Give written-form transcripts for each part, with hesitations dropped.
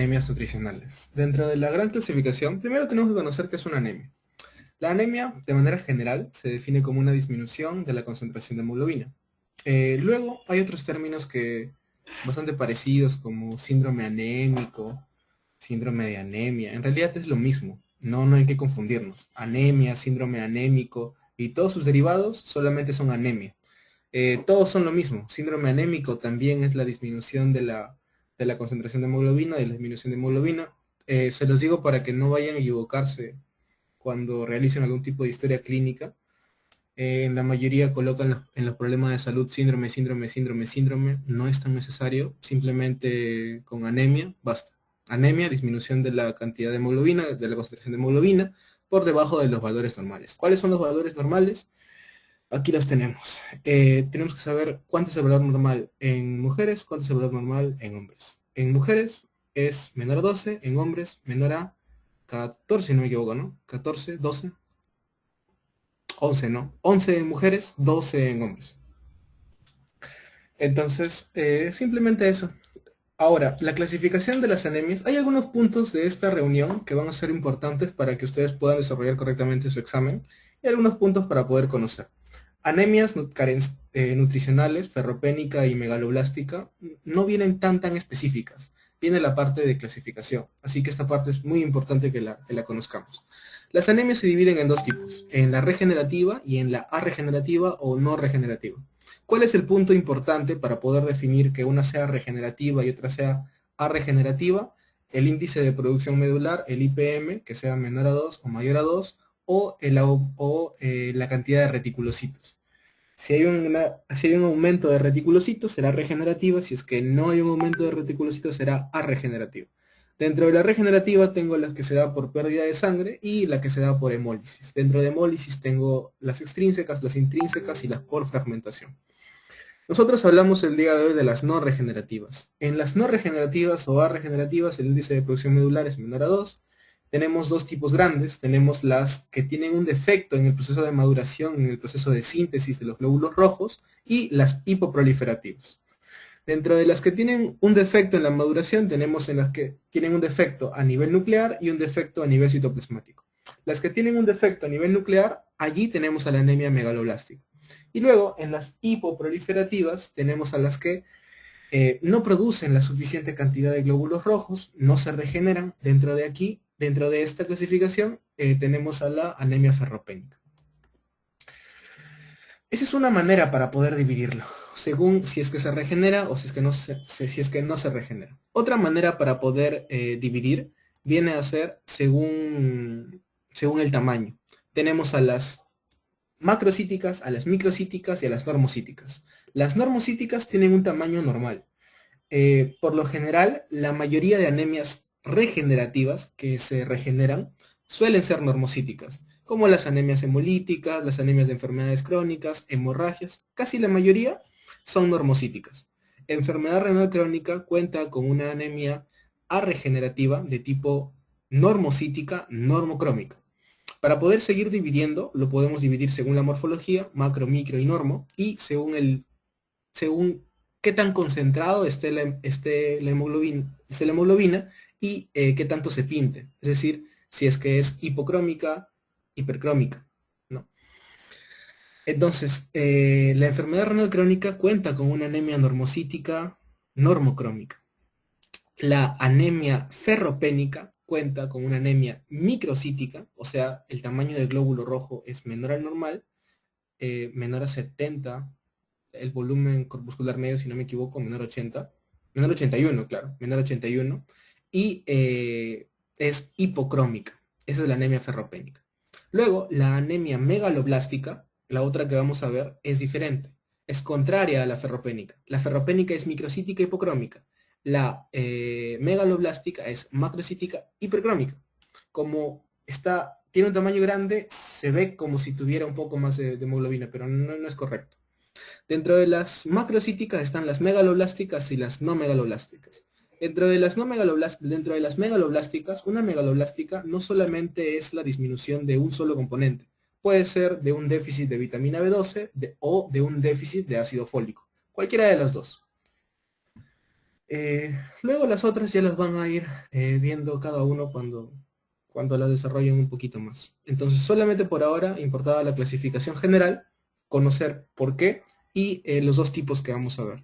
Anemias nutricionales. Dentro de la gran clasificación, primero tenemos que conocer qué es una anemia. La anemia, de manera general, se define como una disminución de la concentración de hemoglobina. Luego hay otros términos que bastante parecidos como síndrome anémico, síndrome de anemia. En realidad es lo mismo, no hay que confundirnos. Anemia, síndrome anémico y todos sus derivados solamente son anemia. Todos son lo mismo. Síndrome anémico también es la disminución de la concentración de hemoglobina, de la disminución de hemoglobina. Se los digo para que no vayan a equivocarse cuando realicen algún tipo de historia clínica. En la mayoría colocan en los problemas de salud síndrome, síndrome, síndrome, síndrome. No es tan necesario. Simplemente con anemia basta. Anemia, disminución de la cantidad de hemoglobina, de la concentración de hemoglobina, por debajo de los valores normales. ¿Cuáles son los valores normales? Aquí las tenemos. Tenemos que saber cuánto es el valor normal en mujeres, cuánto es el valor normal en hombres. En mujeres es menor a 12, en hombres menor a 14, si no me equivoco, ¿no? 14, 12, 11, ¿no? 11 en mujeres, 12 en hombres. Entonces, simplemente eso. Ahora, la clasificación de las anemias. Hay algunos puntos de esta reunión que van a ser importantes para que ustedes puedan desarrollar correctamente su examen y algunos puntos para poder conocer. Anemias nutricionales, ferropénica y megaloblástica, no vienen tan específicas. Viene la parte de clasificación. Así que esta parte es muy importante que la conozcamos. Las anemias se dividen en dos tipos, en la regenerativa y en la arregenerativa o no regenerativa. ¿Cuál es el punto importante para poder definir que una sea regenerativa y otra sea arregenerativa? El índice de producción medular, el IPM, que sea menor a 2 o mayor a 2, o la cantidad de reticulocitos. Si hay un aumento de reticulocitos, será regenerativa. Si es que no hay un aumento de reticulocitos, será arregenerativa. Dentro de la regenerativa tengo las que se da por pérdida de sangre y la que se da por hemólisis. Dentro de hemólisis tengo las extrínsecas, las intrínsecas y las por fragmentación. Nosotros hablamos el día de hoy de las no regenerativas. En las no regenerativas o arregenerativas, el índice de producción medular es menor a 2. Tenemos dos tipos grandes. Tenemos las que tienen un defecto en el proceso de maduración, en el proceso de síntesis de los glóbulos rojos, y las hipoproliferativas. Dentro de las que tienen un defecto en la maduración, tenemos en las que tienen un defecto a nivel nuclear y un defecto a nivel citoplasmático. Las que tienen un defecto a nivel nuclear, allí tenemos a la anemia megaloblástica. Y luego, en las hipoproliferativas, tenemos a las que no producen la suficiente cantidad de glóbulos rojos, no se regeneran. Dentro de aquí, dentro de esta clasificación, tenemos a la anemia ferropénica. Esa es una manera para poder dividirlo, según si es que se regenera o si es que si es que no se regenera. Otra manera para poder dividir viene a ser según el tamaño. Tenemos a las macrocíticas, a las microcíticas y a las normocíticas. Las normocíticas tienen un tamaño normal. Por lo general, la mayoría de anemias regenerativas que se regeneran suelen ser normocíticas, como las anemias hemolíticas, las anemias de enfermedades crónicas, hemorragias, casi la mayoría son normocíticas. Enfermedad renal crónica cuenta con una anemia arregenerativa de tipo normocítica, normocrómica. Para poder seguir dividiendo, lo podemos dividir según la morfología, macro, micro y normo, y según qué tan concentrado esté la hemoglobina y qué tanto se pinte. Es decir, si es que es hipocrómica, hipercrómica, ¿no? Entonces, la enfermedad renal crónica cuenta con una anemia normocítica normocrómica. La anemia ferropénica cuenta con una anemia microcítica, o sea, el tamaño del glóbulo rojo es menor al normal, menor a 70, el volumen corpuscular medio, si no me equivoco, menor a 81, claro, menor a 81, y es hipocrómica. Esa es la anemia ferropénica. Luego, la anemia megaloblástica, la otra que vamos a ver, es diferente. Es contraria a la ferropénica. La ferropénica es microcítica hipocrómica. La megaloblástica es macrocítica hipercrómica. Como tiene un tamaño grande, se ve como si tuviera un poco más de hemoglobina, pero no es correcto. Dentro de las macrocíticas están las megaloblásticas y las no megaloblásticas. Dentro de las megaloblásticas, una megaloblástica no solamente es la disminución de un solo componente, puede ser de un déficit de vitamina B12 o de un déficit de ácido fólico, cualquiera de las dos. Luego las otras ya las van a ir viendo cada uno cuando las desarrollen un poquito más. Entonces, solamente por ahora importaba la clasificación general, conocer por qué y los dos tipos que vamos a ver.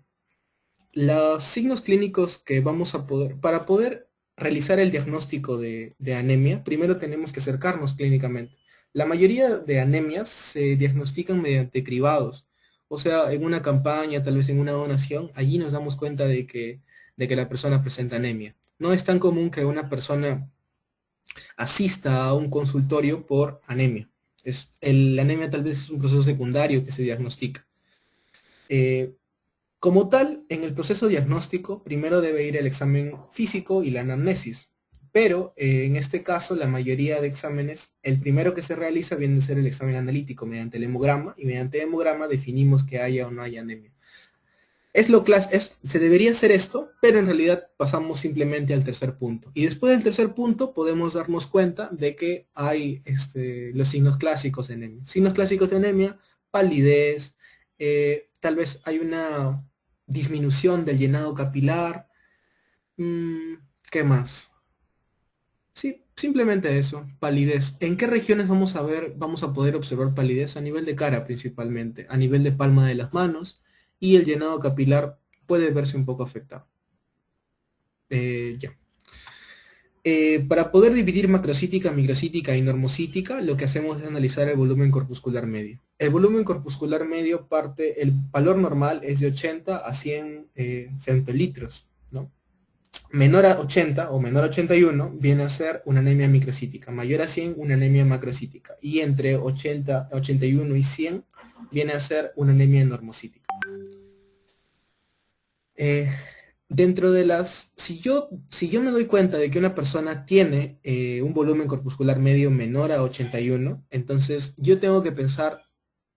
Los signos clínicos que vamos a para poder realizar el diagnóstico de anemia, primero tenemos que acercarnos clínicamente. La mayoría de anemias se diagnostican mediante cribados, o sea, en una campaña, tal vez en una donación, allí nos damos cuenta de que la persona presenta anemia. No es tan común que una persona asista a un consultorio por anemia. La anemia tal vez es un proceso secundario que se diagnostica. Eh, Como tal, en el proceso diagnóstico, primero debe ir el examen físico y la anamnesis. Pero en este caso, la mayoría de exámenes, el primero que se realiza viene a ser el examen analítico mediante el hemograma, y mediante el hemograma definimos que haya o no haya anemia. Se debería hacer esto, pero en realidad pasamos simplemente al tercer punto. Y después del tercer punto podemos darnos cuenta de que hay los signos clásicos de anemia. Signos clásicos de anemia, palidez, tal vez hay una disminución del llenado capilar. mm, ¿Qué más? Sí, simplemente eso, palidez. ¿En qué regiones vamos a poder observar palidez? A nivel de cara principalmente, a nivel de palma de las manos, y el llenado capilar puede verse un poco afectado. Ya. Para poder dividir macrocítica, microcítica y normocítica, lo que hacemos es analizar el volumen corpuscular medio. El volumen corpuscular medio el valor normal es de 80 a 100 femtolitros, ¿no? Menor a 80 o menor a 81 viene a ser una anemia microcítica, mayor a 100 una anemia macrocítica, y entre 81 y 100 viene a ser una anemia normocítica. Eh, Dentro de si yo me doy cuenta de que una persona tiene un volumen corpuscular medio menor a 81, entonces yo tengo que pensar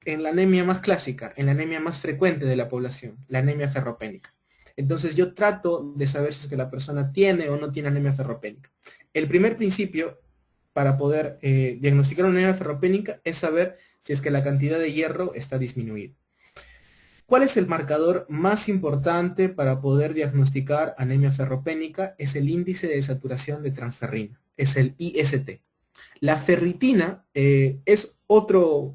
en la anemia más clásica, en la anemia más frecuente de la población, la anemia ferropénica. Entonces yo trato de saber si es que la persona tiene o no tiene anemia ferropénica. El primer principio para poder diagnosticar una anemia ferropénica es saber si es que la cantidad de hierro está disminuida. ¿Cuál es el marcador más importante para poder diagnosticar anemia ferropénica? Es el índice de saturación de transferrina, es el IST. La ferritina es otro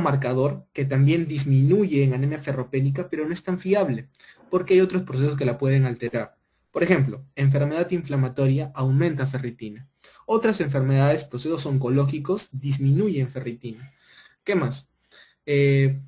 marcador que también disminuye en anemia ferropénica, pero no es tan fiable, porque hay otros procesos que la pueden alterar. Por ejemplo, enfermedad inflamatoria aumenta ferritina. Otras enfermedades, procesos oncológicos, disminuyen ferritina. ¿Qué más? Eh,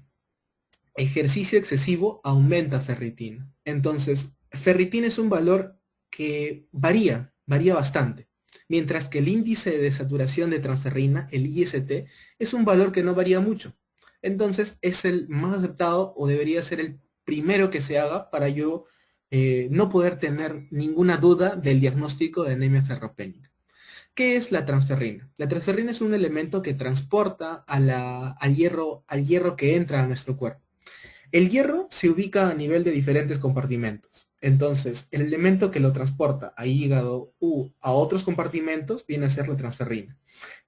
Ejercicio excesivo aumenta ferritina. Entonces, ferritina es un valor que varía bastante, mientras que el índice de saturación de transferrina, el IST, es un valor que no varía mucho. Entonces, es el más aceptado o debería ser el primero que se haga para yo no poder tener ninguna duda del diagnóstico de anemia ferropénica. ¿Qué es la transferrina? La transferrina es un elemento que transporta al hierro que entra a nuestro cuerpo. El hierro se ubica a nivel de diferentes compartimentos. Entonces, el elemento que lo transporta a hígado u a otros compartimentos viene a ser la transferrina.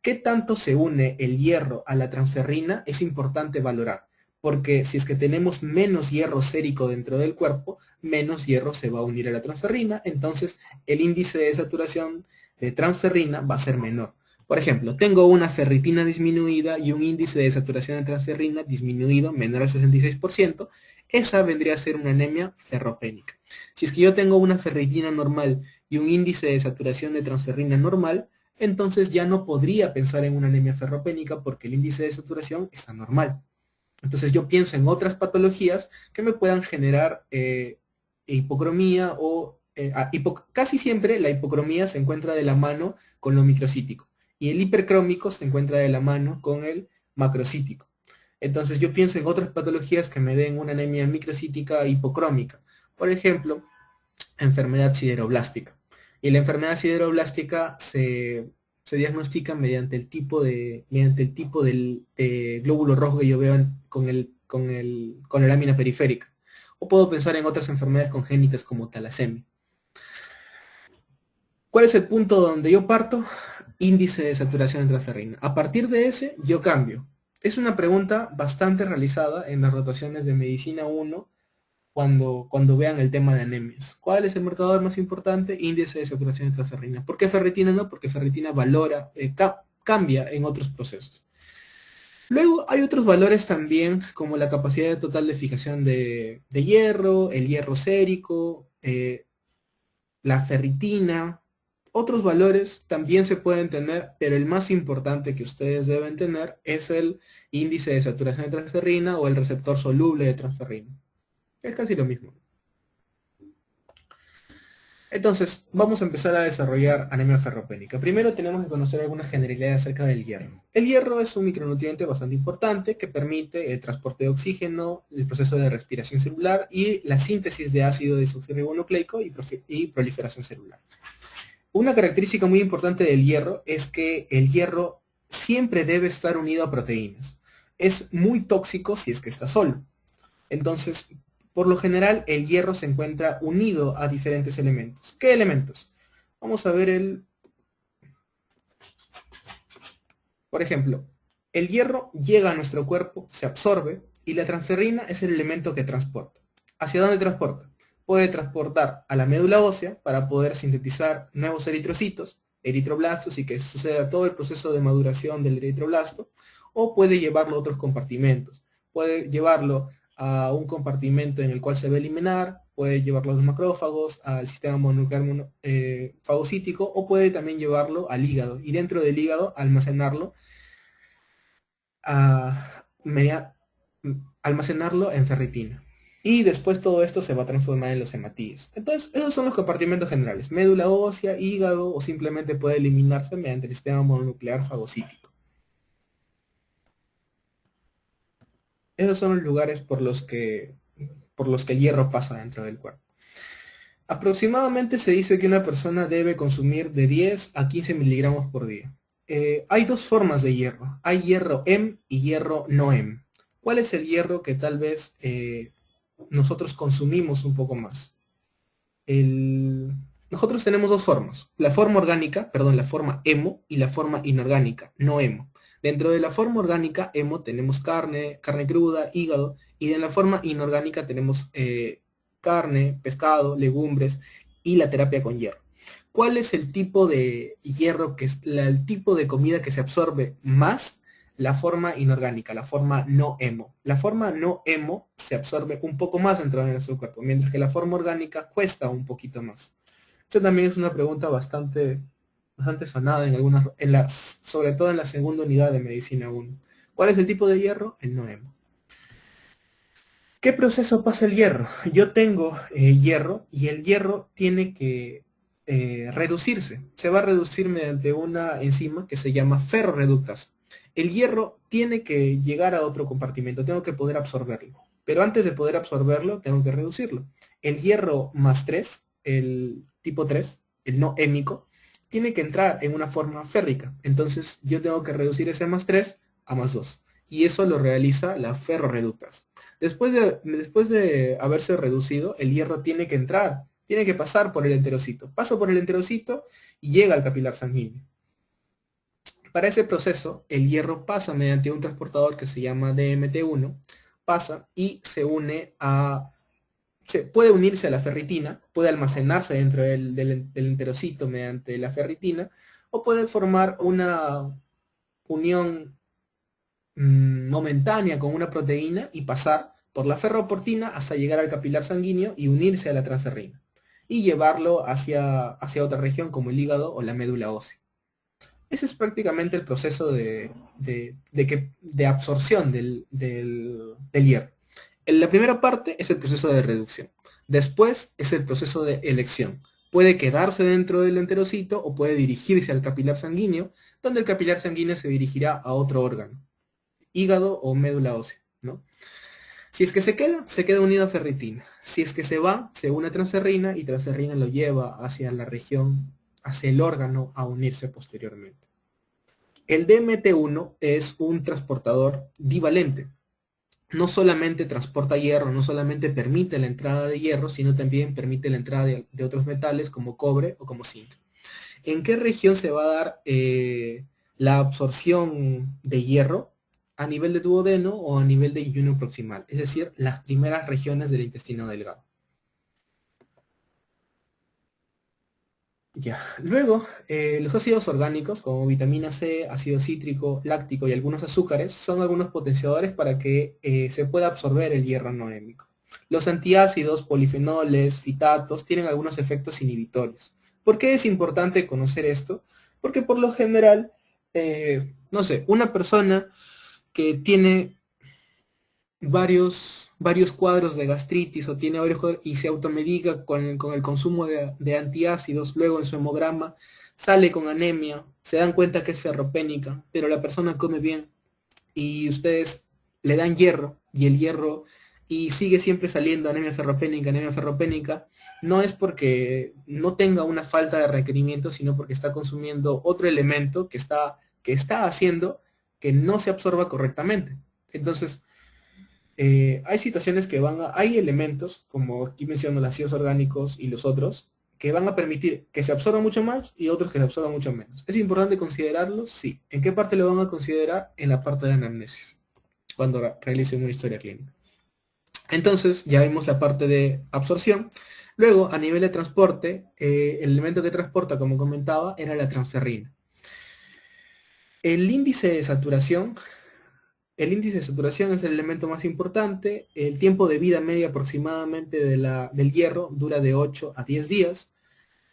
¿Qué tanto se une el hierro a la transferrina? Es importante valorar, porque si es que tenemos menos hierro sérico dentro del cuerpo, menos hierro se va a unir a la transferrina, entonces el índice de saturación de transferrina va a ser menor. Por ejemplo, tengo una ferritina disminuida y un índice de saturación de transferrina disminuido menor al 66%, esa vendría a ser una anemia ferropénica. Si es que yo tengo una ferritina normal y un índice de saturación de transferrina normal, entonces ya no podría pensar en una anemia ferropénica porque el índice de saturación está normal. Entonces yo pienso en otras patologías que me puedan generar hipocromía casi siempre la hipocromía se encuentra de la mano con lo microcítico y el hipercrómico se encuentra de la mano con el macrocítico. Entonces yo pienso en otras patologías que me den una anemia microcítica hipocrómica. Por ejemplo, enfermedad sideroblástica. Y la enfermedad sideroblástica se diagnostica mediante el tipo del glóbulo rojo que yo veo con la lámina periférica. O puedo pensar en otras enfermedades congénitas como talasemia. ¿Cuál es el punto donde yo parto? Índice de saturación de transferrina. A partir de ese, yo cambio. Es una pregunta bastante realizada en las rotaciones de medicina 1 cuando vean el tema de anemias. ¿Cuál es el marcador más importante? Índice de saturación de transferrina. ¿Por qué ferritina no? Porque ferritina valora, cambia en otros procesos. Luego hay otros valores también, como la capacidad total de fijación de hierro, el hierro sérico, la ferritina. Otros valores también se pueden tener, pero el más importante que ustedes deben tener es el índice de saturación de transferrina o el receptor soluble de transferrina. Es casi lo mismo. Entonces, vamos a empezar a desarrollar anemia ferropénica. Primero tenemos que conocer algunas generalidades acerca del hierro. El hierro es un micronutriente bastante importante que permite el transporte de oxígeno, el proceso de respiración celular y la síntesis de ácido desoxirribonucleico y proliferación celular. Una característica muy importante del hierro es que el hierro siempre debe estar unido a proteínas. Es muy tóxico si es que está solo. Entonces, por lo general, el hierro se encuentra unido a diferentes elementos. ¿Qué elementos? Vamos a ver por ejemplo, el hierro llega a nuestro cuerpo, se absorbe, y la transferrina es el elemento que transporta. ¿Hacia dónde transporta? Puede transportar a la médula ósea para poder sintetizar nuevos eritrocitos, eritroblastos, y que suceda todo el proceso de maduración del eritroblasto, o puede llevarlo a otros compartimentos. Puede llevarlo a un compartimento en el cual se va a eliminar, puede llevarlo a los macrófagos, al sistema mononuclear fagocítico, o puede también llevarlo al hígado, y dentro del hígado almacenarlo a almacenarlo en ferritina. Y después todo esto se va a transformar en los hematíes. Entonces, esos son los compartimentos generales. Médula ósea, hígado, o simplemente puede eliminarse mediante el sistema mononuclear fagocítico. Esos son los lugares por los que el hierro pasa dentro del cuerpo. Aproximadamente se dice que una persona debe consumir de 10 a 15 miligramos por día. Hay dos formas de hierro. Hay hierro Hem y hierro no Hem. ¿Cuál es el hierro que tal vez nosotros consumimos un poco más? Nosotros tenemos dos formas. La forma orgánica, perdón, la forma hemo y la forma inorgánica, no hemo. Dentro de la forma orgánica, hemo, tenemos carne, carne cruda, hígado, y en la forma inorgánica tenemos carne, pescado, legumbres y la terapia con hierro. ¿Cuál es el tipo de hierro, que es el tipo de comida que se absorbe más? La forma inorgánica, la forma no hemo. La forma no hemo se absorbe un poco más dentro de nuestro cuerpo, mientras que la forma orgánica cuesta un poquito más. Esta también es una pregunta bastante sonada en algunas, sobre todo en la segunda unidad de medicina 1. ¿Cuál es el tipo de hierro? El no hemo. ¿Qué proceso pasa el hierro? Yo tengo hierro, y el hierro tiene que reducirse. Se va a reducir mediante una enzima que se llama ferroreductasa. El hierro tiene que llegar a otro compartimento, tengo que poder absorberlo. Pero antes de poder absorberlo, tengo que reducirlo. El hierro más 3, el tipo 3, el no hémico, tiene que entrar en una forma férrica. Entonces yo tengo que reducir ese más 3 a más 2. Y eso lo realiza la ferroreductasa. Después de haberse reducido, el hierro tiene que entrar, tiene que pasar por el enterocito. Pasa por el enterocito y llega al capilar sanguíneo. Para ese proceso, el hierro pasa mediante un transportador que se llama DMT1, pasa y puede unirse a la ferritina, puede almacenarse dentro del enterocito mediante la ferritina, o puede formar una unión momentánea con una proteína y pasar por la ferroportina hasta llegar al capilar sanguíneo y unirse a la transferrina y llevarlo hacia otra región como el hígado o la médula ósea. Ese es prácticamente el proceso de absorción del hierro. En la primera parte es el proceso de reducción. Después es el proceso de elección. Puede quedarse dentro del enterocito o puede dirigirse al capilar sanguíneo, donde el capilar sanguíneo se dirigirá a otro órgano, hígado o médula ósea, ¿no? Si es que se queda unido a ferritina. Si es que se va, se une a transferrina y transferrina lo lleva hacia la región, hacia el órgano a unirse posteriormente. El DMT1 es un transportador divalente. No solamente transporta hierro, no solamente permite la entrada de hierro, sino también permite la entrada de otros metales como cobre o como zinc. ¿En qué región se va a dar la absorción de hierro? a nivel de duodeno o a nivel de yeyuno proximal, es decir, las primeras regiones del intestino delgado. Ya. Luego, los ácidos orgánicos como vitamina C, ácido cítrico, láctico y algunos azúcares son algunos potenciadores para que se pueda absorber el hierro noémico. Los antiácidos, polifenoles, fitatos tienen algunos efectos inhibitorios. ¿Por qué es importante conocer esto? Porque por lo general, no sé, una persona que tiene varios cuadros de gastritis o tiene varios y se automedica con el consumo de antiácidos, luego en su hemograma sale con anemia, se dan cuenta que es ferropénica, pero la persona come bien y ustedes le dan hierro y el hierro y sigue siempre saliendo anemia ferropénica, no es porque no tenga una falta de requerimiento, sino porque está consumiendo otro elemento que está haciendo que no se absorba correctamente. Entonces, hay situaciones hay elementos, como aquí menciono los ácidos orgánicos y los otros, que van a permitir que se absorba mucho más y otros que se absorban mucho menos. ¿Es importante considerarlos? Sí. ¿En qué parte lo van a considerar? En la parte de anamnesis, cuando realicen una historia clínica. Entonces, ya vimos la parte de absorción. Luego, a nivel de transporte, el elemento que transporta, como comentaba, era la transferrina. El índice de saturación El índice de saturación es el elemento más importante. El tiempo de vida media aproximadamente del hierro dura de 8 a 10 días.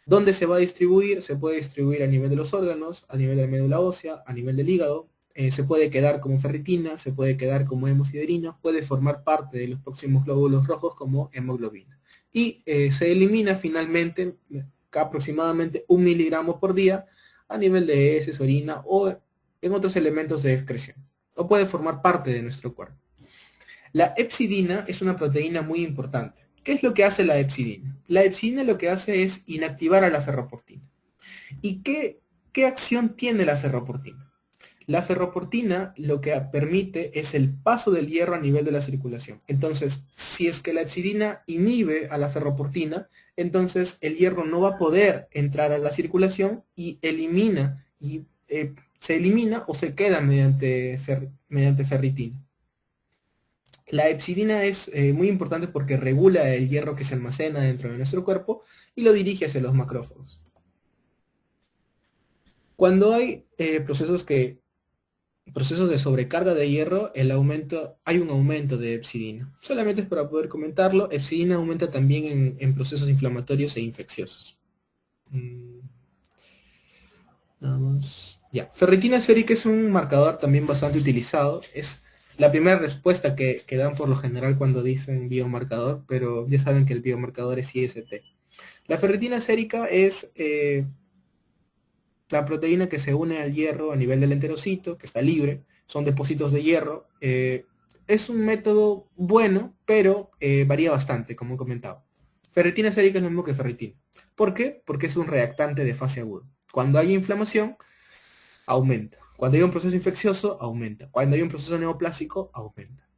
¿Dónde se va a distribuir? Se puede distribuir a nivel de los órganos, a nivel de la médula ósea, a nivel del hígado. Se puede quedar como ferritina, se puede quedar como hemosiderina, puede formar parte de los próximos glóbulos rojos como hemoglobina. Y se elimina finalmente aproximadamente 1 miligramo por día a nivel de heces, orina o en otros elementos de excreción. O puede formar parte de nuestro cuerpo. La epsidina es una proteína muy importante. ¿Qué es lo que hace la epsidina? La epsidina lo que hace es inactivar a la ferroportina. ¿Y qué acción tiene la ferroportina? La ferroportina lo que permite es el paso del hierro a nivel de la circulación. Entonces, si es que la epsidina inhibe a la ferroportina, entonces el hierro no va a poder entrar a la circulación y se elimina o se queda mediante ferritina. La epsidina es muy importante porque regula el hierro que se almacena dentro de nuestro cuerpo y lo dirige hacia los macrófagos. Cuando hay procesos de sobrecarga de hierro, hay un aumento de epsidina. Solamente es para poder comentarlo, epsidina aumenta también en procesos inflamatorios e infecciosos. Mm, Nada más. Ya. Ferritina sérica es un marcador también bastante utilizado. Es la primera respuesta que dan por lo general cuando dicen biomarcador, pero ya saben que el biomarcador es IST. La ferritina sérica es la proteína que se une al hierro a nivel del enterocito, que está libre, son depósitos de hierro. Es un método bueno, pero varía bastante, como he comentado. Ferritina sérica es lo mismo que ferritina. ¿Por qué? Porque es un reactante de fase aguda. Cuando hay inflamación, aumenta. Cuando hay un proceso infeccioso, aumenta. Cuando hay un proceso neoplásico, aumenta.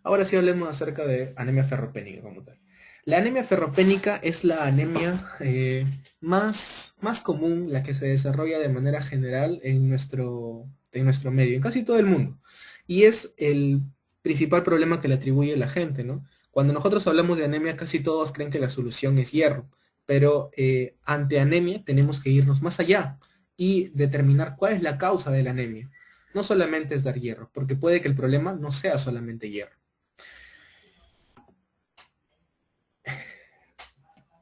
Ahora sí hablemos acerca de anemia ferropénica como tal. La anemia ferropénica es la anemia más común, la que se desarrolla de manera general en nuestro medio, en casi todo el mundo. Y es el principal problema que le atribuye la gente, ¿no? Cuando nosotros hablamos de anemia, casi todos creen que la solución es hierro, pero ante anemia tenemos que irnos más allá y determinar cuál es la causa de la anemia. No solamente es dar hierro, porque puede que el problema no sea solamente hierro.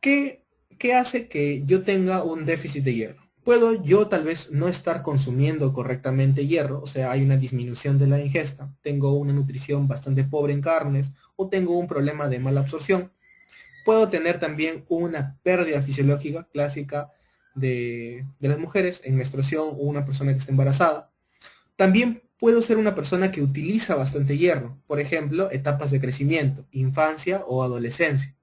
¿Qué, qué hace que yo tenga un déficit de hierro? Puedo yo tal vez no estar consumiendo correctamente hierro, o sea, hay una disminución de la ingesta, tengo una nutrición bastante pobre en carnes o tengo un problema de mala absorción. Puedo tener también una pérdida fisiológica clásica de las mujeres en menstruación o una persona que está embarazada. También puedo ser una persona que utiliza bastante hierro, por ejemplo, etapas de crecimiento, infancia o adolescencia.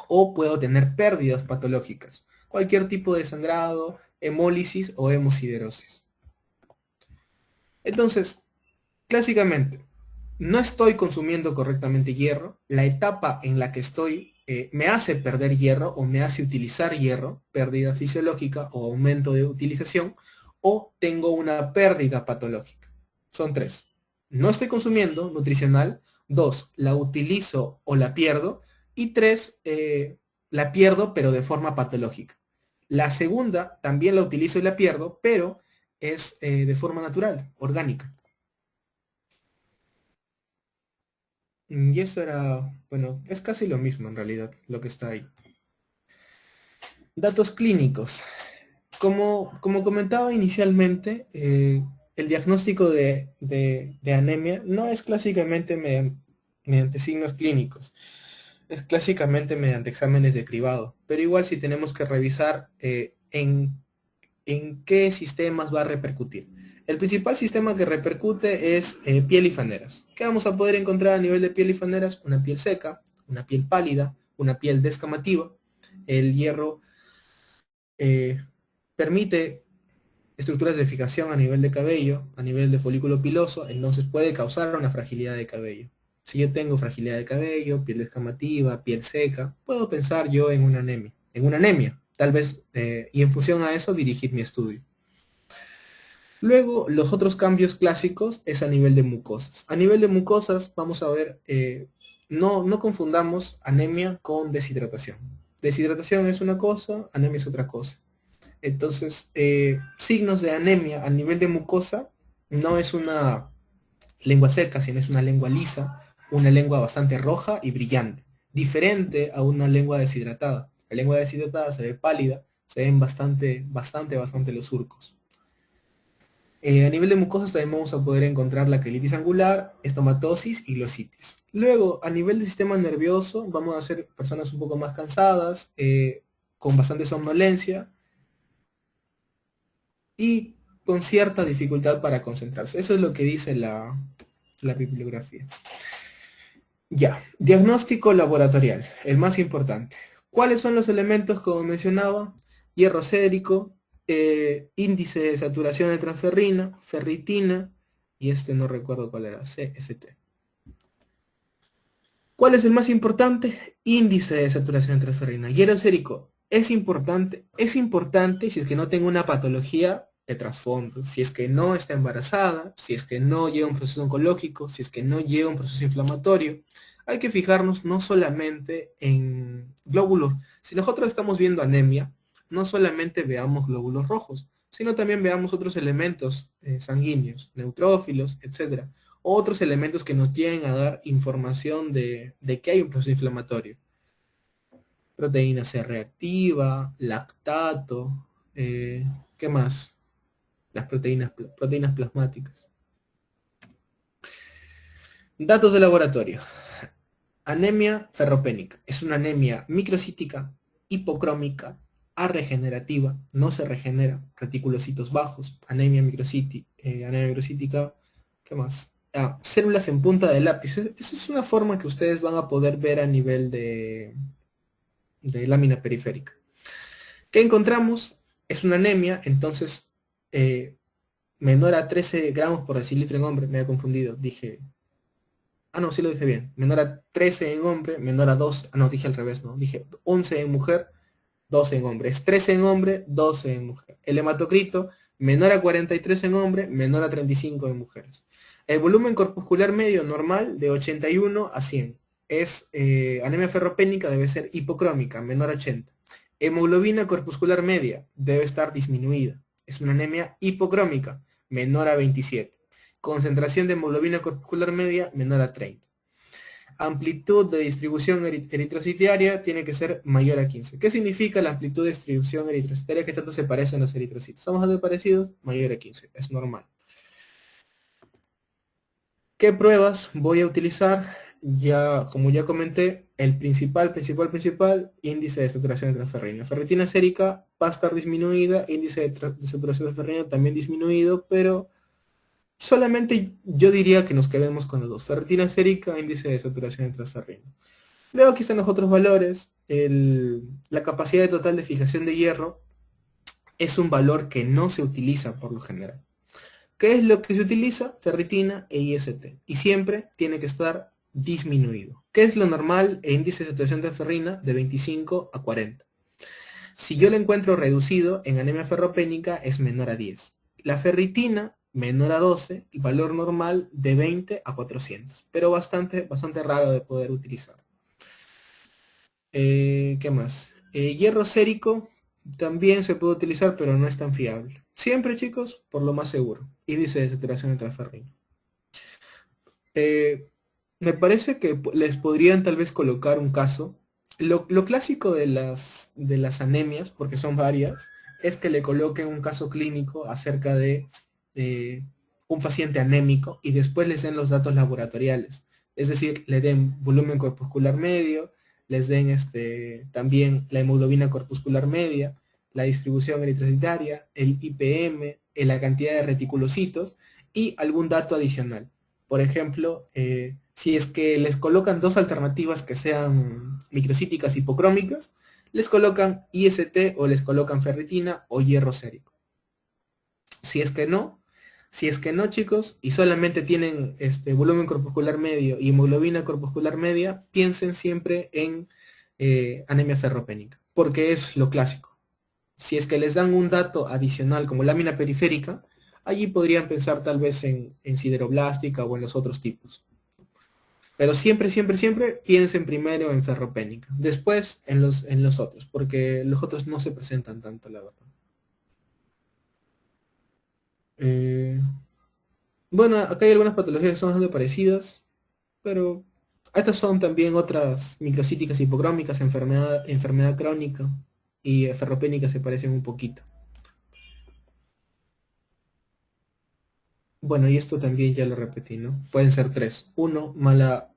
O puedo tener pérdidas patológicas, cualquier tipo de sangrado, hemólisis o hemosiderosis. Entonces, clásicamente, no estoy consumiendo correctamente hierro, la etapa en la que estoy me hace perder hierro o me hace utilizar hierro, pérdida fisiológica o aumento de utilización, o tengo una pérdida patológica. Son tres. No estoy consumiendo nutricional. Dos, la utilizo o la pierdo. Y tres, la pierdo pero de forma patológica. La segunda también la utilizo y la pierdo, pero es de forma natural, orgánica. Y eso era, bueno, es casi lo mismo en realidad, lo que está ahí. Datos clínicos. Como comentaba inicialmente, el diagnóstico de anemia no es clásicamente mediante signos clínicos, es clásicamente mediante exámenes de cribado, pero igual si tenemos que revisar en qué sistemas va a repercutir. El principal sistema que repercute es piel y faneras. ¿Qué vamos a poder encontrar a nivel de piel y faneras? Una piel seca, una piel pálida, una piel descamativa. El hierro eh, permite estructuras de fijación a nivel de cabello, a nivel de folículo piloso, entonces puede causar una fragilidad de cabello. Si yo tengo fragilidad de cabello, piel descamativa, piel seca, puedo pensar yo en una anemia, tal vez, y en función a eso dirigir mi estudio. Luego, los otros cambios clásicos es a nivel de mucosas. A nivel de mucosas, vamos a ver, no confundamos anemia con deshidratación. Deshidratación es una cosa, anemia es otra cosa. Entonces, signos de anemia a nivel de mucosa no es una lengua seca, sino es una lengua lisa, una lengua bastante roja y brillante, diferente a una lengua deshidratada. La lengua deshidratada se ve pálida, se ven bastante los surcos. A nivel de mucosas también vamos a poder encontrar la quelitis angular, estomatosis y glositis. Luego, a nivel del sistema nervioso, vamos a ser personas un poco más cansadas, con bastante somnolencia, y con cierta dificultad para concentrarse. Eso es lo que dice la bibliografía. Ya, diagnóstico laboratorial, el más importante. ¿Cuáles son los elementos, como mencionaba? Hierro cédrico, índice de saturación de transferrina, ferritina, y este no recuerdo cuál era, CFT. ¿Cuál es el más importante? Índice de saturación de transferrina. Hierro cérico es importante si es que no tengo una patología de trasfondo, si es que no está embarazada, si es que no lleva un proceso oncológico, si es que no lleva un proceso inflamatorio. Hay que fijarnos no solamente en glóbulos. Si nosotros estamos viendo anemia, no solamente veamos glóbulos rojos, sino también veamos otros elementos sanguíneos, neutrófilos, etcétera, otros elementos que nos tienen a dar información de que hay un proceso inflamatorio. Proteína C reactiva, lactato, ¿qué más? Las proteínas plasmáticas. Datos de laboratorio. Anemia ferropénica. Es una anemia microcítica, hipocrómica, arregenerativa, no se regenera, reticulocitos bajos, anemia microcítica, ¿qué más? Células en punta de lápiz. Esa es una forma que ustedes van a poder ver a nivel de lámina periférica. ¿Qué encontramos? Es una anemia, entonces menor a 13 gramos por decilitro en hombre. Me he confundido, dije... no, sí lo dije bien. Menor a 13 en hombre, menor a 2. No, dije al revés, no. Dije 11 en mujer, 12 en hombre. Es 13 en hombre, 12 en mujer. El hematocrito, menor a 43 en hombre, menor a 35 en mujeres. El volumen corpuscular medio normal de 81 a 100. Es anemia ferropénica, debe ser hipocrómica, menor a 80. Hemoglobina corpuscular media debe estar disminuida. Es una anemia hipocrómica, menor a 27. Concentración de hemoglobina corpuscular media menor a 30. Amplitud de distribución eritrocitaria tiene que ser mayor a 15. ¿Qué significa la amplitud de distribución eritrocitaria? Que tanto se parecen los eritrocitos. ¿Somos algo parecidos? Mayor a 15. Es normal. ¿Qué pruebas voy a utilizar? Como ya comenté, el principal, índice de saturación de transferrina. Ferritina sérica va a estar disminuida, índice de saturación de transferrina también disminuido, pero solamente yo diría que nos quedemos con los dos. Ferritina sérica, índice de saturación de transferrina. Luego aquí están los otros valores. La capacidad total de fijación de hierro es un valor que no se utiliza por lo general. ¿Qué es lo que se utiliza? Ferritina e IST. Y siempre tiene que estar disminuido. ¿Qué es lo normal e índice de saturación de ferrina? De 25 a 40. Si yo lo encuentro reducido en anemia ferropénica es menor a 10. La ferritina menor a 12, el valor normal de 20 a 400, pero bastante raro de poder utilizar. ¿Qué más? Hierro sérico también se puede utilizar, pero no es tan fiable. Siempre, chicos, por lo más seguro. Índice de saturación de transferrina. Eh, Me parece que les podrían tal vez colocar un caso. Lo clásico de las anemias, porque son varias, es que le coloquen un caso clínico acerca de eh, un paciente anémico y después les den los datos laboratoriales. Es decir, le den volumen corpuscular medio, les den también la hemoglobina corpuscular media, la distribución eritrocitaria, el IPM, la cantidad de reticulocitos y algún dato adicional. Por ejemplo, si es que les colocan dos alternativas que sean microcíticas hipocrómicas, les colocan IST o les colocan ferritina o hierro sérico. Si es que no, si es que no, chicos, y solamente tienen volumen corpuscular medio y hemoglobina corpuscular media, piensen siempre en anemia ferropénica, porque es lo clásico. Si es que les dan un dato adicional como lámina periférica, allí podrían pensar tal vez en sideroblástica o en los otros tipos. Pero siempre piensen primero en ferropénica, después en los otros, porque los otros no se presentan tanto, la verdad. Eh, bueno, acá hay algunas patologías que son bastante parecidas, pero estas son también otras microcíticas hipocrómicas, enfermedad crónica y ferropénica se parecen un poquito. Bueno, y esto también ya lo repetí, ¿no? Pueden ser tres. Uno, mala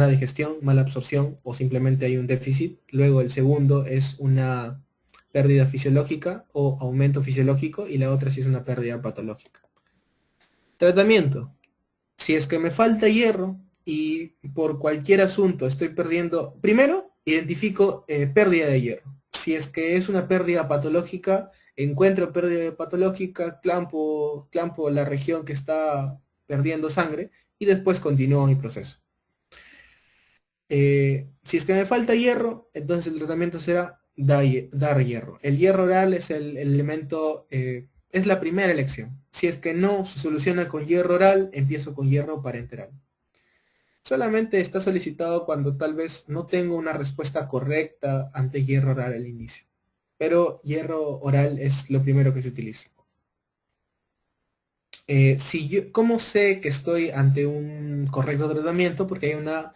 digestión, mala absorción o simplemente hay un déficit. Luego el segundo es una pérdida fisiológica o aumento fisiológico y la otra sí es una pérdida patológica. Tratamiento. Si es que me falta hierro y por cualquier asunto estoy perdiendo, primero identifico pérdida de hierro. Si es que es una pérdida patológica, encuentro pérdida patológica, clampo la región que está perdiendo sangre y después continúo mi proceso. Si es que me falta hierro, entonces el tratamiento será dar hierro. El hierro oral es el elemento, es la primera elección. Si es que no se soluciona con hierro oral, empiezo con hierro parenteral. Solamente está solicitado cuando tal vez no tengo una respuesta correcta ante hierro oral al inicio. Pero hierro oral es lo primero que se utiliza. ¿Cómo sé que estoy ante un correcto tratamiento? Porque hay una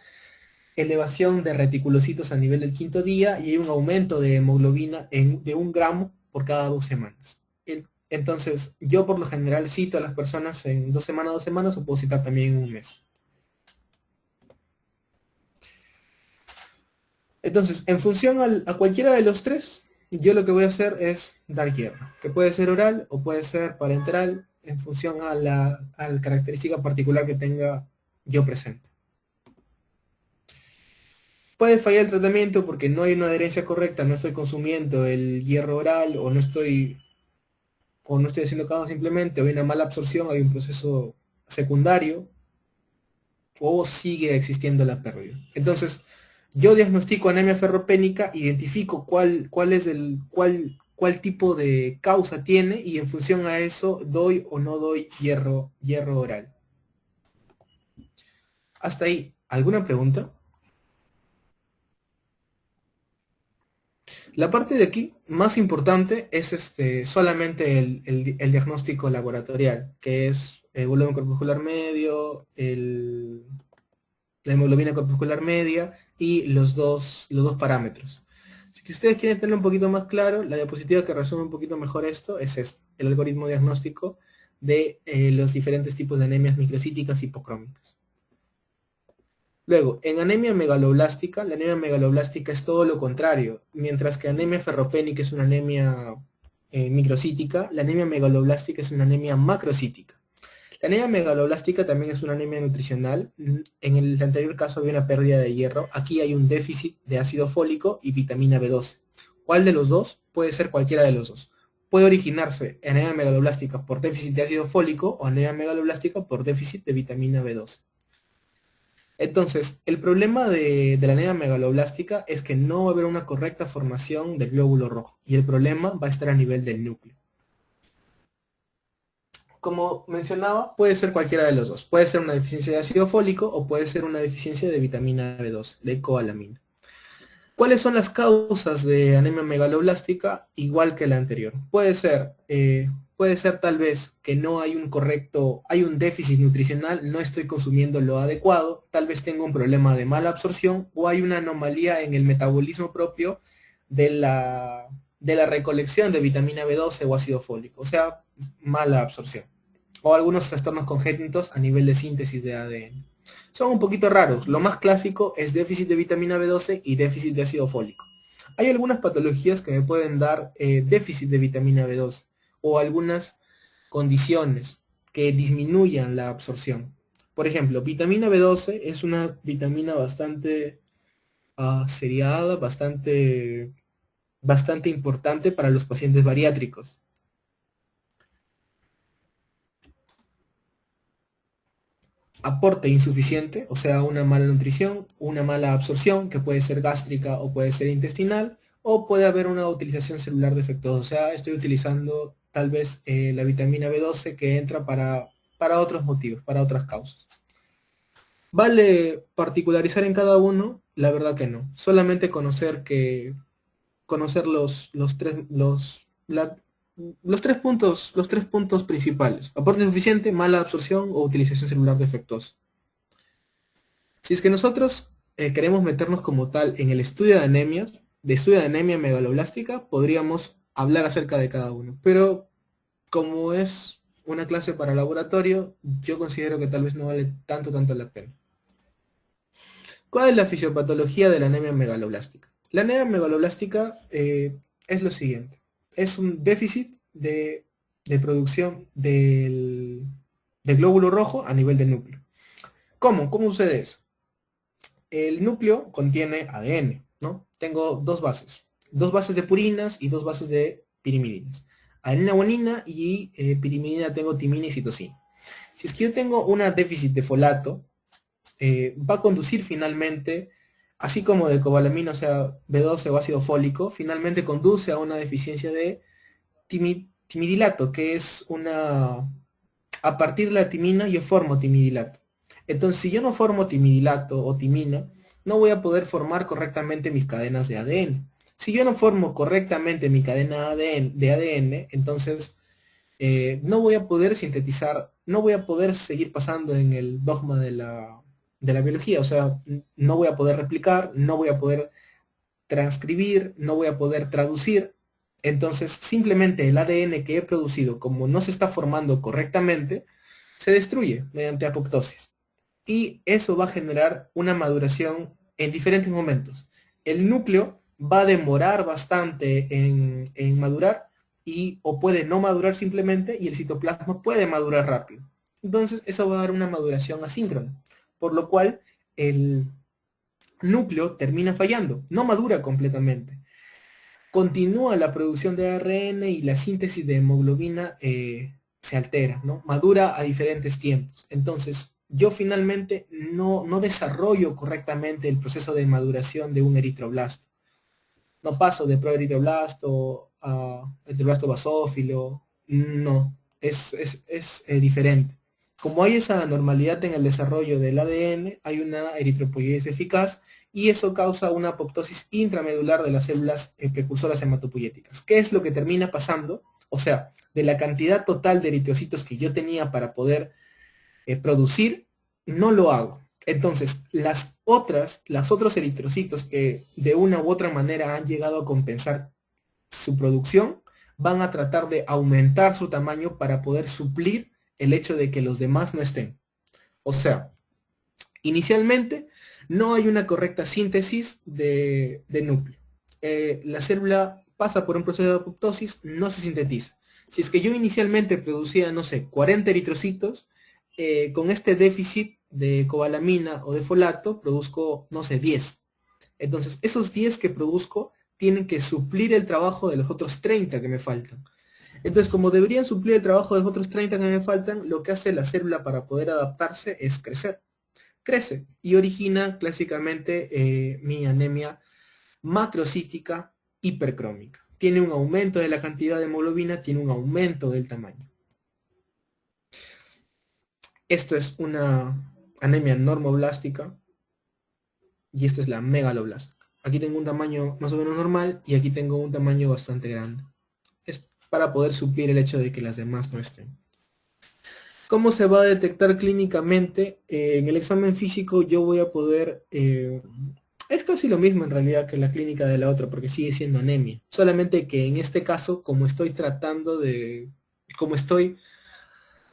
elevación de reticulocitos a nivel del quinto día y hay un aumento de hemoglobina de 1 gramo por cada 2 semanas. Entonces, yo por lo general cito a las personas en 2 semanas o puedo citar también en un mes. Entonces, en función a cualquiera de los tres, yo lo que voy a hacer es dar hierro, que puede ser oral o puede ser parenteral, en función a la característica particular que tenga yo presente. Puede fallar el tratamiento porque no hay una adherencia correcta, no estoy consumiendo el hierro oral o no estoy haciendo caso simplemente, o hay una mala absorción, hay un proceso secundario o sigue existiendo la pérdida. Entonces, yo diagnostico anemia ferropénica, identifico cuál tipo de causa tiene y en función a eso doy o no doy hierro oral. Hasta ahí, ¿alguna pregunta? La parte de aquí más importante es solamente el diagnóstico laboratorial, que es el volumen corpuscular medio, la hemoglobina corpuscular media y los dos parámetros. Si ustedes quieren tener un poquito más claro, la diapositiva que resume un poquito mejor esto es esta, el algoritmo diagnóstico de los diferentes tipos de anemias microcíticas hipocrómicas. Luego, en anemia megaloblástica, la anemia megaloblástica es todo lo contrario. Mientras que anemia ferropénica es una anemia microcítica, la anemia megaloblástica es una anemia macrocítica. La anemia megaloblástica también es una anemia nutricional. En el anterior caso había una pérdida de hierro. Aquí hay un déficit de ácido fólico y vitamina B12. ¿Cuál de los dos? Puede ser cualquiera de los dos. Puede originarse anemia megaloblástica por déficit de ácido fólico o anemia megaloblástica por déficit de vitamina B12. Entonces, el problema de la anemia megaloblástica es que no va a haber una correcta formación del glóbulo rojo y el problema va a estar a nivel del núcleo. Como mencionaba, puede ser cualquiera de los dos. Puede ser una deficiencia de ácido fólico o puede ser una deficiencia de vitamina B2, de cobalamina. ¿Cuáles son las causas de anemia megaloblástica? Igual que la anterior. Puede ser tal vez que no hay un correcto, hay un déficit nutricional, no estoy consumiendo lo adecuado, tal vez tengo un problema de mala absorción o hay una anomalía en el metabolismo propio de de la recolección de vitamina B12 o ácido fólico, o sea, mala absorción. O algunos trastornos congénitos a nivel de síntesis de ADN. Son un poquito raros. Lo más clásico es déficit de vitamina B12 y déficit de ácido fólico. Hay algunas patologías que me pueden dar déficit de vitamina B12 o algunas condiciones que disminuyan la absorción. Por ejemplo, vitamina B12 es una vitamina bastante seriada, bastante importante para los pacientes bariátricos. Aporte insuficiente, o sea, una mala nutrición, una mala absorción, que puede ser gástrica o puede ser intestinal, o puede haber una utilización celular defectuosa, o sea, estoy utilizando tal vez la vitamina B12 que entra para otros motivos, para otras causas. ¿Vale particularizar en cada uno? La verdad que no. Solamente conocer los tres puntos principales. Aporte insuficiente, mala absorción o utilización celular defectuosa. Si es que nosotros queremos meternos como tal en el estudio de anemias, de estudio de anemia megaloblástica, podríamos hablar acerca de cada uno. Pero como es una clase para laboratorio, yo considero que tal vez no vale tanto la pena. ¿Cuál es la fisiopatología de la anemia megaloblástica? La anemia megaloblástica es lo siguiente. Es un déficit de producción del glóbulo rojo a nivel del núcleo. ¿Cómo? ¿Cómo sucede eso? El núcleo contiene ADN, ¿no? Tengo dos bases de purinas y dos bases de pirimidinas. Adenina, guanina y pirimidina tengo timina y citosina. Si es que yo tengo una déficit de folato, va a conducir finalmente, así como de cobalamina, o sea, B12 o ácido fólico, finalmente conduce a una deficiencia de timidilato, que es a partir de la timina yo formo timidilato. Entonces, si yo no formo timidilato o timina, no voy a poder formar correctamente mis cadenas de ADN. Si yo no formo correctamente mi cadena de ADN, entonces no voy a poder sintetizar, no voy a poder seguir pasando en el dogma de la biología. O sea, no voy a poder replicar, no voy a poder transcribir, no voy a poder traducir. Entonces, simplemente el ADN que he producido, como no se está formando correctamente, se destruye mediante apoptosis. Y eso va a generar una maduración en diferentes momentos. El núcleo va a demorar bastante en madurar y o puede no madurar simplemente y el citoplasma puede madurar rápido. Entonces, eso va a dar una maduración asíncrona, por lo cual el núcleo termina fallando, no madura completamente. Continúa la producción de ARN y la síntesis de hemoglobina se altera, ¿no? Madura a diferentes tiempos. Entonces, yo finalmente no desarrollo correctamente el proceso de maduración de un eritroblasto. No paso de proeritroblasto a eritroblasto basófilo, no, es diferente. Como hay esa anormalidad en el desarrollo del ADN, hay una eritropoiesis eficaz y eso causa una apoptosis intramedular de las células precursoras hematopoyéticas. ¿Qué es lo que termina pasando? O sea, de la cantidad total de eritrocitos que yo tenía para poder producir, no lo hago. Entonces, las otros eritrocitos que de una u otra manera han llegado a compensar su producción, van a tratar de aumentar su tamaño para poder suplir el hecho de que los demás no estén. O sea, inicialmente no hay una correcta síntesis de núcleo. La célula pasa por un proceso de apoptosis, no se sintetiza. Si es que yo inicialmente producía, no sé, 40 eritrocitos, con este déficit de cobalamina o de folato produzco, no sé, 10. Entonces, esos 10 que produzco tienen que suplir el trabajo de los otros 30 que me faltan. Entonces, como deberían suplir el trabajo de los otros 30 que me faltan, lo que hace la célula para poder adaptarse es crecer. crece y origina clásicamente mi anemia macrocítica hipercrómica. Tiene un aumento de la cantidad de hemoglobina, tiene un aumento del tamaño. Esto es una anemia normoblástica y esta es la megaloblástica. Aquí tengo un tamaño más o menos normal y aquí tengo un tamaño bastante grande. Es para poder suplir el hecho de que las demás no estén. ¿Cómo se va a detectar clínicamente? En el examen físico yo voy a poder... es casi lo mismo en realidad que la clínica de la otra, porque sigue siendo anemia. Solamente que en este caso, como estoy tratando de... como estoy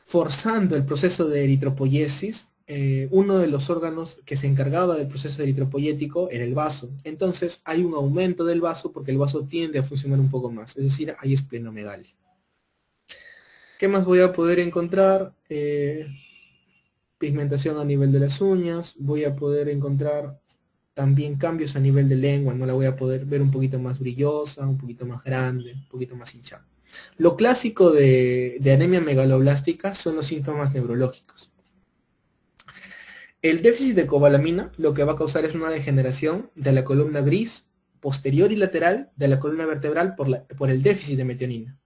forzando el proceso de eritropoyesis, uno de los órganos que se encargaba del proceso eritropoyético era el vaso. Entonces hay un aumento del vaso porque el vaso tiende a funcionar un poco más, es decir, hay esplenomegalia. ¿Qué más voy a poder encontrar? Pigmentación a nivel de las uñas, voy a poder encontrar también cambios a nivel de lengua, no la voy a poder ver un poquito más brillosa, un poquito más grande, un poquito más hinchada. Lo clásico de anemia megaloblástica son los síntomas neurológicos. El déficit de cobalamina lo que va a causar es una degeneración de la columna gris posterior y lateral de la columna vertebral por el déficit de metionina.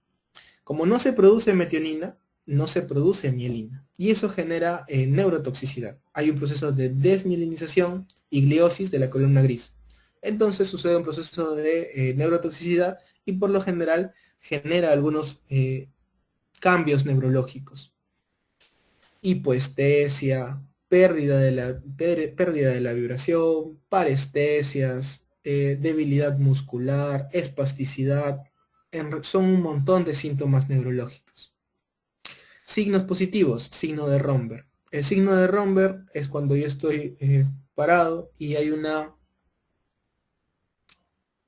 Como no se produce metionina, no se produce mielina y eso genera neurotoxicidad. Hay un proceso de desmielinización y gliosis de la columna gris. Entonces sucede un proceso de neurotoxicidad y por lo general genera algunos cambios neurológicos. Hipoestesia, pérdida de la vibración, parestesias, debilidad muscular, espasticidad, son un montón de síntomas neurológicos. Signos positivos, signo de Romberg. El signo de Romberg es cuando yo estoy parado y hay una,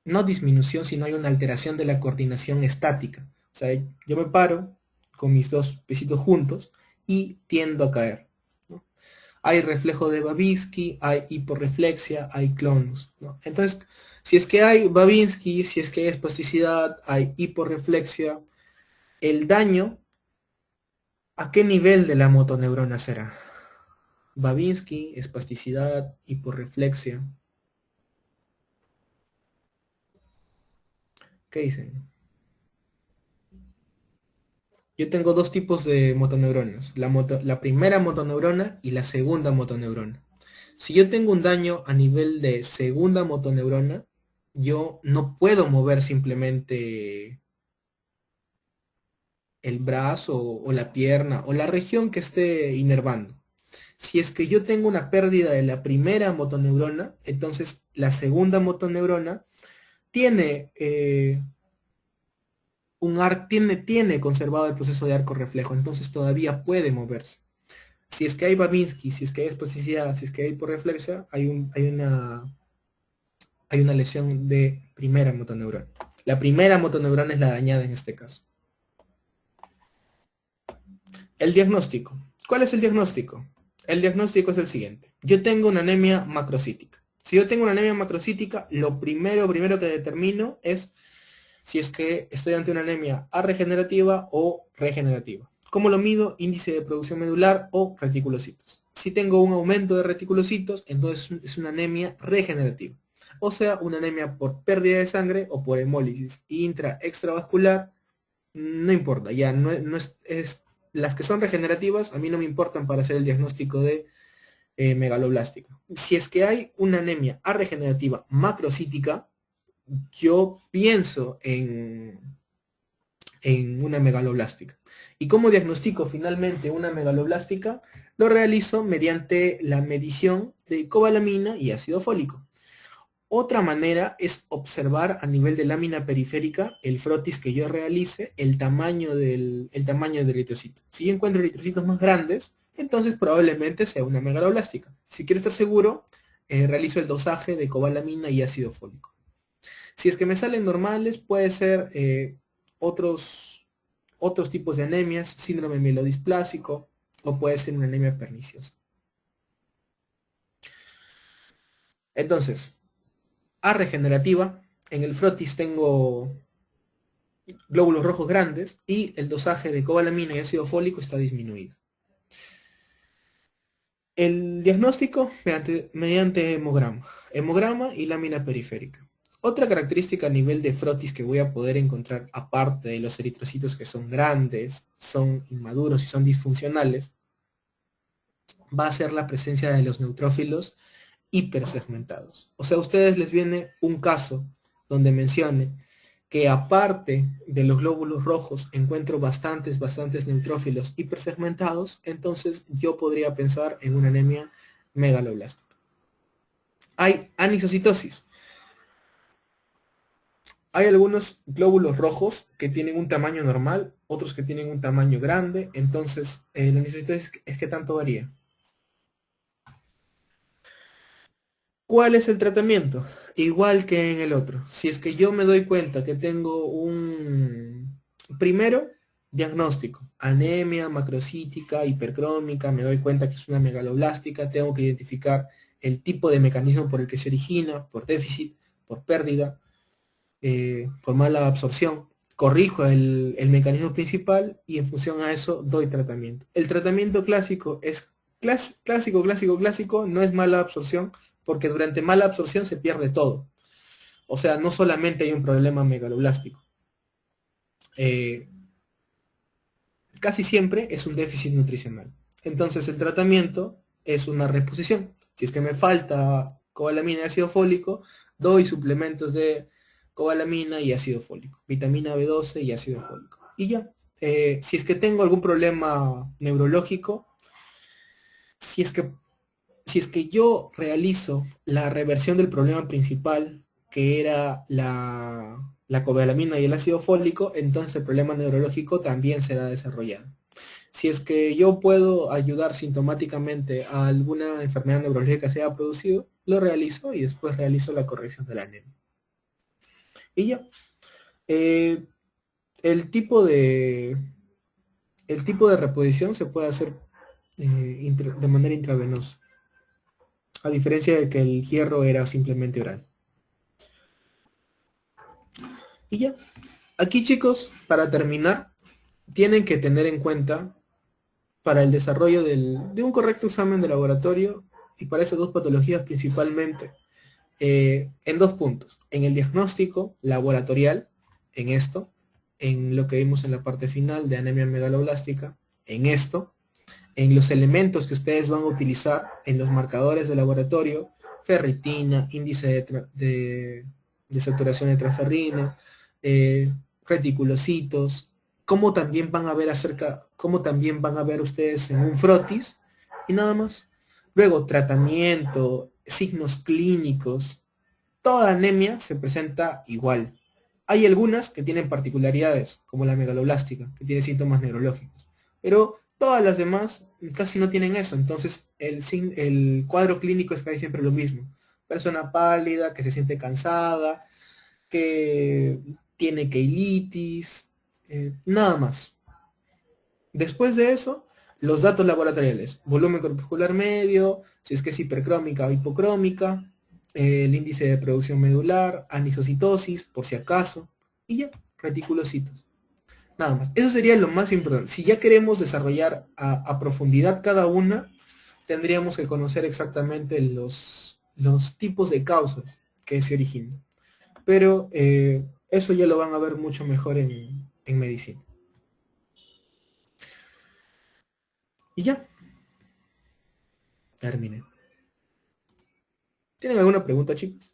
no disminución, sino hay una alteración de la coordinación estática. O sea, yo me paro con mis dos pisitos juntos y tiendo a caer, ¿no? Hay reflejo de Babinski, hay hiporreflexia, hay clonus, ¿no? Entonces, si es que hay Babinski, si es que hay espasticidad, hay hiporreflexia, el daño, ¿a qué nivel de la motoneurona será? Babinski, espasticidad, hiporreflexia. ¿Qué dicen? Yo tengo dos tipos de motoneuronas, la primera motoneurona y la segunda motoneurona. Si yo tengo un daño a nivel de segunda motoneurona, yo no puedo mover simplemente el brazo o la pierna o la región que esté inervando. Si es que yo tengo una pérdida de la primera motoneurona, entonces la segunda motoneurona tiene tiene conservado el proceso de arco reflejo, entonces todavía puede moverse. Si es que hay Babinski, si es que hay espasticidad, si es que hay hiporreflexia, hay una lesión de primera motoneurona. La primera motoneurona es la dañada en este caso. El diagnóstico. ¿Cuál es el diagnóstico? El diagnóstico es el siguiente. Yo tengo una anemia macrocítica. Si yo tengo una anemia macrocítica, lo primero que determino es si es que estoy ante una anemia arregenerativa o regenerativa. ¿Cómo lo mido? Índice de producción medular o reticulocitos. Si tengo un aumento de reticulocitos, entonces es una anemia regenerativa. O sea, una anemia por pérdida de sangre o por hemólisis intra-extravascular, no importa, ya no las que son regenerativas a mí no me importan para hacer el diagnóstico de megaloblástica. Si es que hay una anemia arregenerativa macrocítica, yo pienso en una megaloblástica. ¿Y cómo diagnostico finalmente una megaloblástica? Lo realizo mediante la medición de cobalamina y ácido fólico. Otra manera es observar a nivel de lámina periférica el frotis que yo realice, el tamaño del eritrocito. Si yo encuentro eritrocitos más grandes, entonces probablemente sea una megaloblástica. Si quiero estar seguro, realizo el dosaje de cobalamina y ácido fólico. Si es que me salen normales, puede ser otros tipos de anemias, síndrome mielodisplásico, o puede ser una anemia perniciosa. Entonces, A regenerativa, en el frotis tengo glóbulos rojos grandes y el dosaje de cobalamina y ácido fólico está disminuido. El diagnóstico mediante hemograma, hemograma y lámina periférica. Otra característica a nivel de frotis que voy a poder encontrar, aparte de los eritrocitos que son grandes, son inmaduros y son disfuncionales, va a ser la presencia de los neutrófilos hipersegmentados. O sea, a ustedes les viene un caso donde mencione que aparte de los glóbulos rojos encuentro bastantes neutrófilos hipersegmentados, entonces yo podría pensar en una anemia megaloblástica. Hay anisocitosis. Hay algunos glóbulos rojos que tienen un tamaño normal, otros que tienen un tamaño grande, entonces la anisocitosis es que tanto varía. ¿Cuál es el tratamiento? Igual que en el otro. Si es que yo me doy cuenta que tengo un... Primero, diagnóstico. Anemia macrocítica, hipercrómica, me doy cuenta que es una megaloblástica, tengo que identificar el tipo de mecanismo por el que se origina, por déficit, por pérdida, por mala absorción. Corrijo el mecanismo principal y en función a eso doy tratamiento. El tratamiento clásico es clásico, no es mala absorción, porque durante mala absorción se pierde todo. O sea, no solamente hay un problema megaloblástico. Eh, Casi siempre es un déficit nutricional. Entonces el tratamiento es una reposición. Si es que me falta cobalamina y ácido fólico, doy suplementos de cobalamina y ácido fólico, vitamina B12 y ácido fólico. Y ya. Si es que tengo algún problema neurológico, si es que si es que yo realizo la reversión del problema principal, que era la cobalamina y el ácido fólico, entonces el problema neurológico también será desarrollado. Si es que yo puedo ayudar sintomáticamente a alguna enfermedad neurológica que se haya producido, lo realizo y después realizo la corrección de la anemia. Y ya. Eh, el tipo de el tipo de reposición se puede hacer de manera intravenosa, a diferencia de que el hierro era simplemente oral. Y ya. Aquí, chicos, para terminar, tienen que tener en cuenta para el desarrollo de un correcto examen de laboratorio y para esas dos patologías principalmente, en dos puntos. En el diagnóstico laboratorial, en esto, en lo que vimos en la parte final de anemia megaloblástica, en esto, en los elementos que ustedes van a utilizar en los marcadores de laboratorio, ferritina, índice de saturación de transferrina, reticulocitos, cómo también van a ver cómo también van a ver ustedes en un frotis y nada más. Luego, tratamiento, signos clínicos, toda anemia se presenta igual. Hay algunas que tienen particularidades, como la megaloblástica, que tiene síntomas neurológicos, pero todas las demás casi no tienen eso. Entonces, el cuadro clínico es casi siempre lo mismo. Persona pálida, que se siente cansada, que tiene keilitis, nada más. Después de eso, los datos laboratoriales, volumen corpuscular medio, si es que es hipercrómica o hipocrómica, el índice de producción medular, anisocitosis, por si acaso, y ya, reticulocitos. Nada más. Eso sería lo más importante. Si ya queremos desarrollar a profundidad cada una, tendríamos que conocer exactamente los tipos de causas que se originan. Pero eso ya lo van a ver mucho mejor en medicina. Y ya, terminé. ¿Tienen alguna pregunta, chicos?